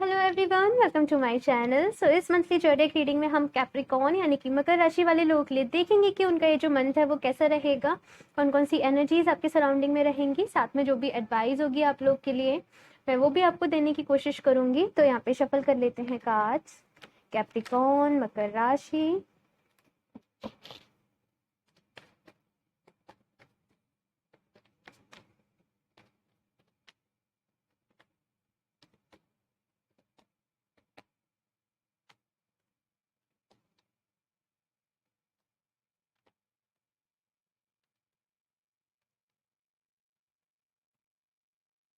Hello everyone, welcome to my channel. So इस monthly जोडिएक reading में हम कैप्रिकॉर्न यानी कि मकर राशि वाले लोगों के लिए देखेंगे कि उनका ये जो मंथ है वो कैसा रहेगा, कौन कौन सी एनर्जीज आपके सराउंडिंग में रहेंगी, साथ में जो भी एडवाइस होगी आप लोग के लिए मैं वो भी आपको देने की कोशिश करूंगी। तो यहाँ पे शफल कर लेते हैं कार्ड्स। कैप्रिकॉर्न, मकर राशि,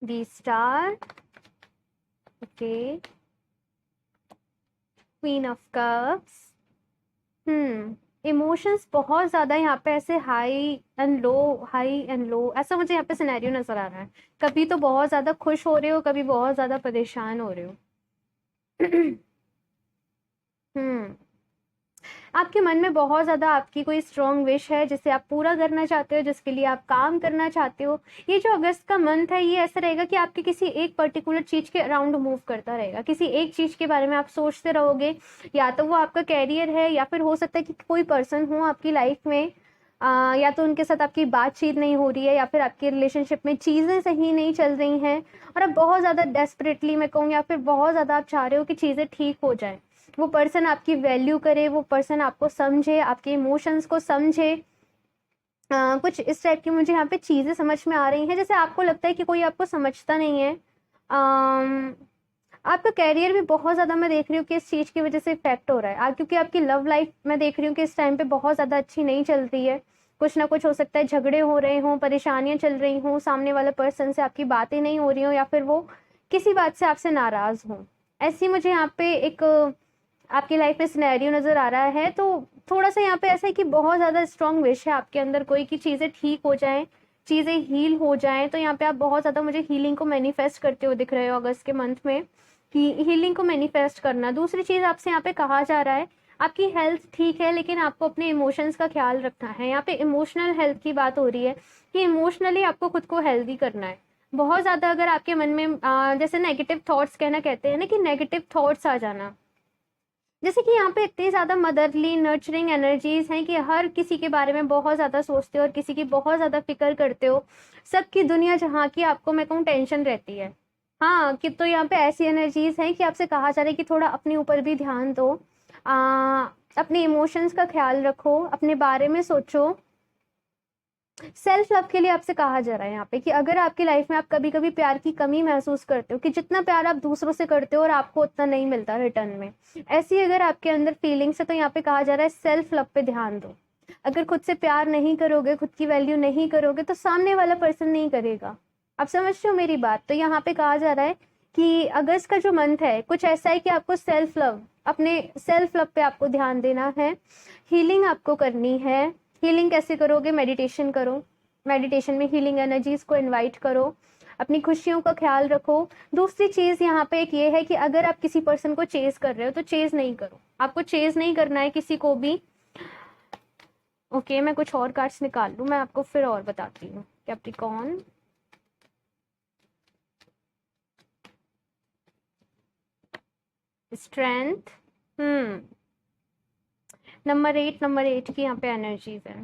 the star, okay, queen of cups. Emotions बहुत ज़्यादा यहाँ पे ऐसे हाई एंड लो ऐसा मुझे यहाँ पे सिनेरियो नज़र आ रहा है। कभी तो बहुत ज़्यादा खुश हो रहे हो, कभी बहुत ज़्यादा परेशान हो रहे हो। हम्म आपके मन में बहुत ज़्यादा आपकी कोई स्ट्रॉन्ग विश है जिसे आप पूरा करना चाहते हो, जिसके लिए आप काम करना चाहते हो। ये जो अगस्त का मंथ है ये ऐसा रहेगा कि आपके किसी एक पर्टिकुलर चीज़ के अराउंड मूव करता रहेगा, किसी एक चीज़ के बारे में आप सोचते रहोगे। या तो वो आपका कैरियर है, या फिर हो सकता है कि कोई पर्सन हो आपकी लाइफ में, या तो उनके साथ आपकी बातचीत नहीं हो रही है, या फिर आपके रिलेशनशिप में चीज़ें सही नहीं चल रही हैं और आप बहुत ज़्यादा डेस्परेटली मैं कहूँ, या फिर बहुत ज़्यादा आप चाह रहे हो कि चीज़ें ठीक हो जाएं, वो पर्सन आपकी वैल्यू करे, वो पर्सन आपको समझे, आपके इमोशंस को समझे। कुछ इस टाइप की मुझे यहाँ पे चीज़ें समझ में आ रही हैं, जैसे आपको लगता है कि कोई आपको समझता नहीं है। आपका कैरियर भी बहुत ज़्यादा मैं देख रही हूँ कि इस चीज़ की वजह से इफेक्ट हो रहा है, क्योंकि आपकी लव लाइफ मैं देख रही हूँ कि इस टाइम पे बहुत ज़्यादा अच्छी नहीं चल रही है। कुछ ना कुछ हो सकता है, झगड़े हो रहे हों, परेशानियाँ चल रही हों, सामने वाले पर्सन से आपकी बातें नहीं हो रही हों, या फिर वो किसी बात से आपसे नाराज़ हों। ऐसी मुझे यहाँ पे एक आपकी लाइफ में सिनेरियो नज़र आ रहा है। तो थोड़ा सा यहाँ पे ऐसा है कि बहुत ज़्यादा स्ट्रॉन्ग विश है आपके अंदर कोई कि चीज़ें ठीक हो जाएं, चीज़ें हील हो जाएं। तो यहाँ पे आप बहुत ज़्यादा मुझे हीलिंग को मैनिफेस्ट करते हुए दिख रहे हो अगस्त के मंथ में, कि हीलिंग को मैनिफेस्ट करना। दूसरी चीज़ आपसे यहाँ पे कहा जा रहा है, आपकी हेल्थ ठीक है लेकिन आपको अपने इमोशंस का ख्याल रखना है। यहाँ पे इमोशनल हेल्थ की बात हो रही है कि इमोशनली आपको खुद को हेल्दी करना है। बहुत ज़्यादा अगर आपके मन में जैसे नेगेटिव थॉट्स कहना कहते हैं ना, कि नेगेटिव थॉट्स आ जाना, जैसे कि यहाँ पे इतनी ज़्यादा मदरली नर्चरिंग एनर्जीज हैं कि हर किसी के बारे में बहुत ज़्यादा सोचते हो और किसी की बहुत ज़्यादा फिक्र करते हो। सबकी दुनिया जहाँ की आपको मैं कहूँ टेंशन रहती है। हाँ, कि तो यहाँ पे ऐसी एनर्जीज हैं कि आपसे कहा जा रहा है कि थोड़ा अपने ऊपर भी ध्यान दो, अपने इमोशंस का ख्याल रखो, अपने बारे में सोचो। सेल्फ लव के लिए आपसे कहा जा रहा है यहाँ पे कि अगर आपकी लाइफ में आप कभी कभी प्यार की कमी महसूस करते हो, कि जितना प्यार आप दूसरों से करते हो और आपको उतना नहीं मिलता रिटर्न में, ऐसी अगर आपके अंदर फीलिंग्स है, तो यहाँ पे कहा जा रहा है सेल्फ लव पे ध्यान दो। अगर खुद से प्यार नहीं करोगे, खुद की वैल्यू नहीं करोगे, तो सामने वाला पर्सन नहीं करेगा। आप समझते हो मेरी बात? तो यहाँ पे कहा जा रहा है कि अगस्त का जो मंथ है कुछ ऐसा है कि आपको सेल्फ लव, अपने सेल्फ लव पे आपको ध्यान देना है, हीलिंग आपको करनी है। हीलिंग कैसे करोगे? मेडिटेशन करो, मेडिटेशन में हीलिंग एनर्जीज को इनवाइट करो, अपनी खुशियों का ख्याल रखो। दूसरी चीज़ यहाँ पे एक ये है कि अगर आप किसी पर्सन को चेज कर रहे हो तो चेज नहीं करो, आपको चेज नहीं करना है किसी को भी। ओके, मैं कुछ और कार्ड्स निकाल लूँ, मैं आपको फिर और बताती हूँ। कैप्रिकॉर्न, स्ट्रेंथ, नंबर 8 की यहाँ पे एनर्जीज है।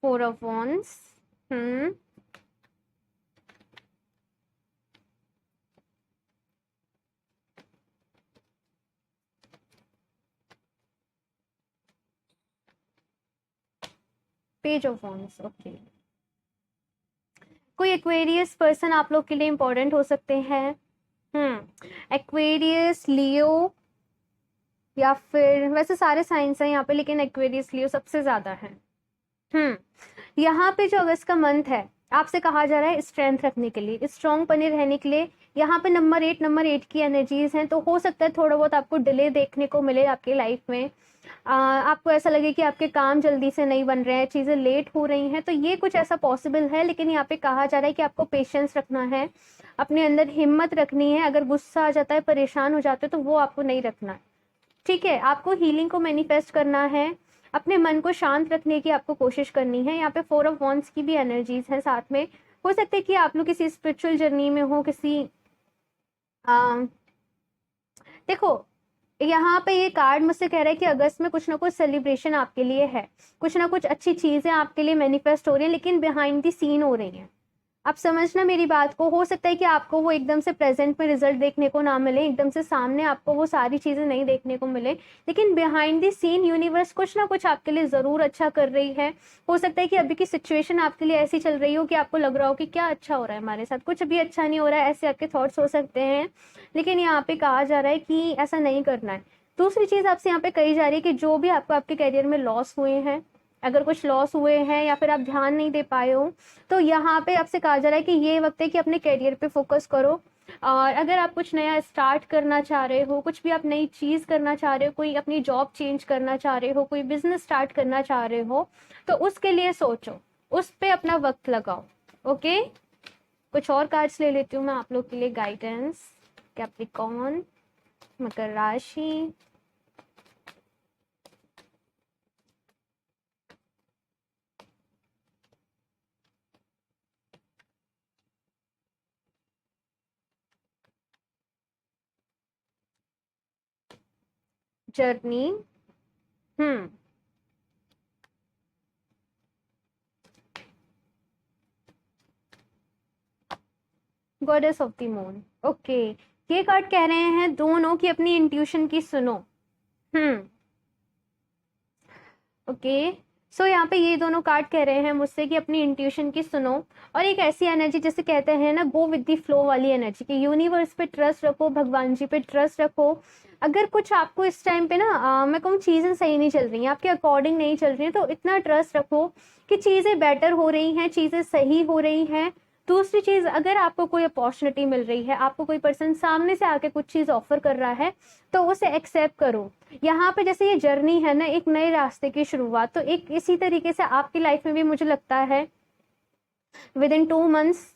Four of wands, page of wands, okay. कोई एक्वेरियस पर्सन आप लोग के लिए इंपॉर्टेंट हो सकते हैं। एक्वेरियस, लियो, या फिर वैसे सारे साइंस हैं यहाँ पे, लेकिन एक्वेरियस लियो सबसे ज्यादा है। यहाँ पे जो अगस्त का मंथ है आपसे कहा जा रहा है स्ट्रेंथ रखने के लिए, स्ट्रॉन्ग बने रहने के लिए। यहाँ पे नंबर 8 की एनर्जीज हैं, तो हो सकता है थोड़ा बहुत आपको डिले देखने को मिले आपकी लाइफ में। आपको ऐसा लगे कि आपके काम जल्दी से नहीं बन रहे हैं, चीज़ें लेट हो रही हैं, तो ये कुछ ऐसा पॉसिबल है। लेकिन यहाँ पे कहा जा रहा है कि आपको पेशेंस रखना है, अपने अंदर हिम्मत रखनी है। अगर गुस्सा आ जाता है, परेशान हो जाते हो, तो वो आपको नहीं रखना है। ठीक है, आपको हीलिंग को मैनिफेस्ट करना है, अपने मन को शांत रखने की आपको कोशिश करनी है। यहाँ पे 4 ऑफ वॉन्ड्स की भी एनर्जीज हैं साथ में। हो सकता है कि आप लोग किसी स्पिरिचुअल जर्नी में हो, किसी देखो यहाँ पे ये कार्ड मुझसे कह रहा है कि अगस्त में कुछ ना कुछ सेलिब्रेशन आपके लिए है, कुछ ना कुछ अच्छी चीजें आपके लिए मैनिफेस्ट हो रही हैं, लेकिन बिहाइंड द सीन हो रही हैं। आप समझना मेरी बात को। हो सकता है कि आपको वो एकदम से प्रेजेंट में रिजल्ट देखने को ना मिले, एकदम से सामने आपको वो सारी चीजें नहीं देखने को मिले, लेकिन बिहाइंड द सीन यूनिवर्स कुछ ना कुछ आपके लिए जरूर अच्छा कर रही है। हो सकता है कि अभी की सिचुएशन आपके लिए ऐसी चल रही हो कि आपको लग रहा हो कि क्या अच्छा हो रहा है हमारे साथ, कुछ भी अच्छा नहीं हो रहा है, ऐसे आपके थॉट्स हो सकते हैं। लेकिन यहाँ पे कहा जा रहा है कि ऐसा नहीं करना है। दूसरी चीज आपसे यहाँ पे कही जा रही है कि जो भी आपको आपके करियर में लॉस हुए हैं, अगर कुछ लॉस हुए हैं या फिर आप ध्यान नहीं दे पाए हो, तो यहाँ पे आपसे कहा जा रहा है कि ये वक्त है कि अपने करियर पे फोकस करो। और अगर आप कुछ नया स्टार्ट करना चाह रहे हो, कुछ भी आप नई चीज करना चाह रहे हो, कोई अपनी जॉब चेंज करना चाह रहे हो, कोई बिजनेस स्टार्ट करना चाह रहे हो, तो उसके लिए सोचो, उस पे अपना वक्त लगाओ। ओके, कुछ और कार्ड्स ले लेती हूँ मैं आप लोग के लिए गाइडेंस। कैप्रिकॉर्न, मकर राशि, journey, goddess of the moon. Okay, ये कार्ड कह रहे हैं दोनों की अपनी इंट्यूशन की सुनो। ओके, सो यहाँ पे ये दोनों कार्ड कह रहे हैं मुझसे कि अपनी इंट्यूशन की सुनो। और एक ऐसी एनर्जी जैसे कहते हैं ना, गो विद द फ्लो वाली एनर्जी, कि यूनिवर्स पे ट्रस्ट रखो, भगवान जी पे ट्रस्ट रखो। अगर कुछ आपको इस टाइम पे ना मैं कहूँ चीजें सही नहीं चल रही हैं, आपके अकॉर्डिंग नहीं चल रही हैं, तो इतना ट्रस्ट रखो कि चीजें बेटर हो रही हैं, चीजें सही हो रही हैं। दूसरी चीज, अगर आपको कोई अपॉर्चुनिटी मिल रही है, आपको कोई पर्सन सामने से आके कुछ चीज ऑफर कर रहा है, तो उसे एक्सेप्ट करो। यहाँ पे जैसे ये जर्नी है ना, एक नए रास्ते की शुरुआत, तो एक इसी तरीके से आपकी लाइफ में भी मुझे लगता है विद इन 2 मंथ्स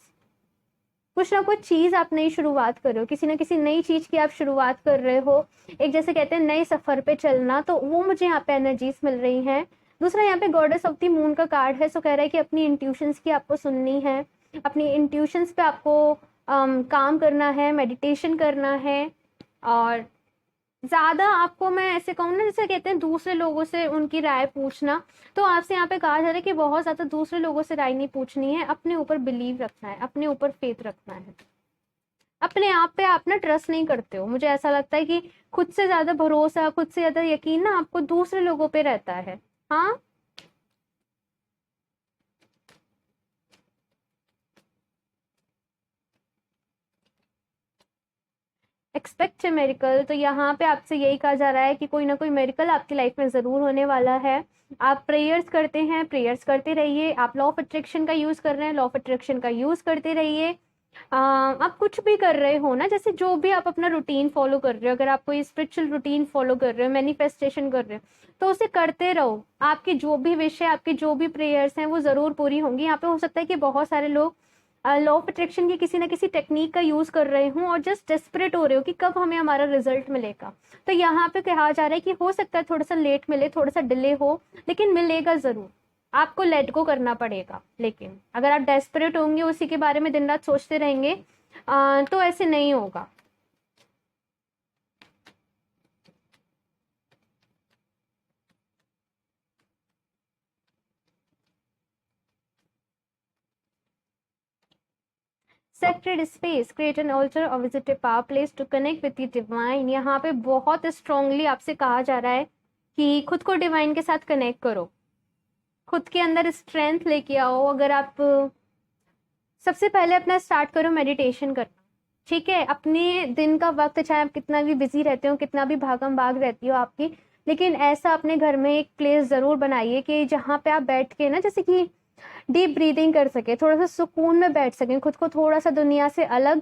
कुछ ना कुछ चीज आप नई शुरुआत कर रहे हो, किसी ना किसी नई चीज की आप शुरुआत कर रहे हो। एक जैसे कहते हैं नए सफर पे चलना, तो वो मुझे यहाँ पे एनर्जीज मिल रही हैं। दूसरा यहाँ पे गॉडेस ऑफ द मून का कार्ड है, सो कह रहा है कि अपनी इंट्यूशंस की आपको सुननी है, अपनी इंट्यूशंस पे आपको काम करना है, मेडिटेशन करना है। और ज्यादा आपको मैं ऐसे कहूँ ना, जैसे कहते हैं दूसरे लोगों से उनकी राय पूछना, तो आपसे यहाँ पे कहा जा रहा है कि बहुत ज्यादा दूसरे लोगों से राय नहीं पूछनी है, अपने ऊपर बिलीव रखना है, अपने ऊपर फेथ रखना है। अपने आप पे आप ना ट्रस्ट नहीं करते हो, मुझे ऐसा लगता है कि खुद से ज्यादा भरोसा, खुद से ज्यादा यकीन ना आपको दूसरे लोगों पे रहता है। हाँ, एक्सपेक्ट ए मेरिकल, तो यहाँ पे आपसे यही कहा जा रहा है कि कोई ना कोई मेरिकल आपकी लाइफ में जरूर होने वाला है। आप प्रेयर्स करते हैं, प्रेयर्स करते रहिए। आप लॉ ऑफ अट्रैक्शन का यूज कर रहे हैं, लॉ ऑफ अट्रैक्शन का यूज करते रहिए। आप कुछ भी कर रहे हो ना, जैसे जो भी आप अपना रूटीन फॉलो कर रहे हो, अगर आप कोई स्पिरिचुअल रूटीन फॉलो कर रहे हो, मैनिफेस्टेशन कर रहे हो, तो उसे करते रहो। आपके जो भी विश है, आपके जो भी प्रेयर्स हैं, वो जरूर पूरी होंगी। यहाँ पे हो सकता है कि बहुत सारे लोग लॉ ऑफ अट्रैक्शन की किसी ना किसी टेक्निक का यूज कर रहे हूँ और जस्ट डेस्परेट हो रहे हो कि कब हमें हमारा रिजल्ट मिलेगा। तो यहाँ पे कहा जा रहा है कि हो सकता है थोड़ा सा लेट मिले, थोड़ा सा डिले हो, लेकिन मिलेगा जरूर। आपको लेट गो करना पड़ेगा, लेकिन अगर आप डेस्परेट होंगे, उसी के बारे में दिन रात सोचते रहेंगे, तो ऐसे नहीं होगा। Sacred space, create an altar or visit a power place to connect with the divine। यहाँ पे बहुत स्ट्रांगली आपसे कहा जा रहा है कि खुद को डिवाइन के साथ कनेक्ट करो, खुद के अंदर स्ट्रेंथ लेके आओ। अगर आप सबसे पहले अपना स्टार्ट करो मेडिटेशन करना, ठीक है। अपने दिन का वक्त, चाहे आप कितना भी बिजी रहते हो, कितना भी भागम भाग रहती हो आपकी, लेकिन ऐसा अपने घर में एक प्लेस जरूर बनाइए कि जहाँ पे आप बैठ के ना, जैसे कि डीप ब्रीदिंग कर सके, थोड़ा सा सुकून में बैठ सकें, खुद को थोड़ा सा दुनिया से अलग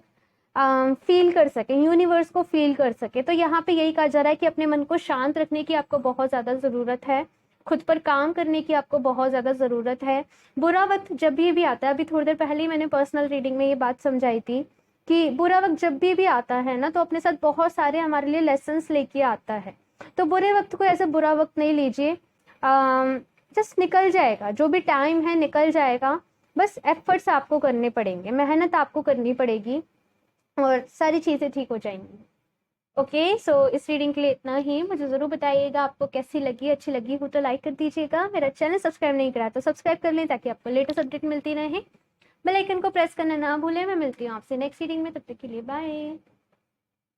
फील कर सके, यूनिवर्स को फील कर सके। तो यहाँ पे यही कहा जा रहा है कि अपने मन को शांत रखने की आपको बहुत ज्यादा जरूरत है, खुद पर काम करने की आपको बहुत ज्यादा जरूरत है। बुरा वक्त जब भी आता है, अभी थोड़ी देर पहले ही मैंने पर्सनल रीडिंग में ये बात समझाई थी कि बुरा वक्त जब भी आता है ना, तो अपने साथ बहुत सारे हमारे लिए लेसन्स लेके आता है। तो बुरे वक्त को ऐसा बुरा वक्त नहीं लीजिए, जस्ट निकल जाएगा, जो भी टाइम है निकल जाएगा, बस एफर्ट्स आपको करने पड़ेंगे, मेहनत आपको करनी पड़ेगी और सारी चीज़ें ठीक हो जाएंगी। ओके, सो इस रीडिंग के लिए इतना ही। मुझे ज़रूर बताइएगा आपको कैसी लगी, अच्छी लगी हो तो लाइक कर दीजिएगा, मेरा चैनल सब्सक्राइब नहीं करा तो सब्सक्राइब कर लें ताकि आपको लेटेस्ट अपडेट मिलती रहे। बेल आइकन को प्रेस करना ना भूलें। मैं मिलती हूँ आपसे नेक्स्ट रीडिंग में, तब तक के लिए बाय।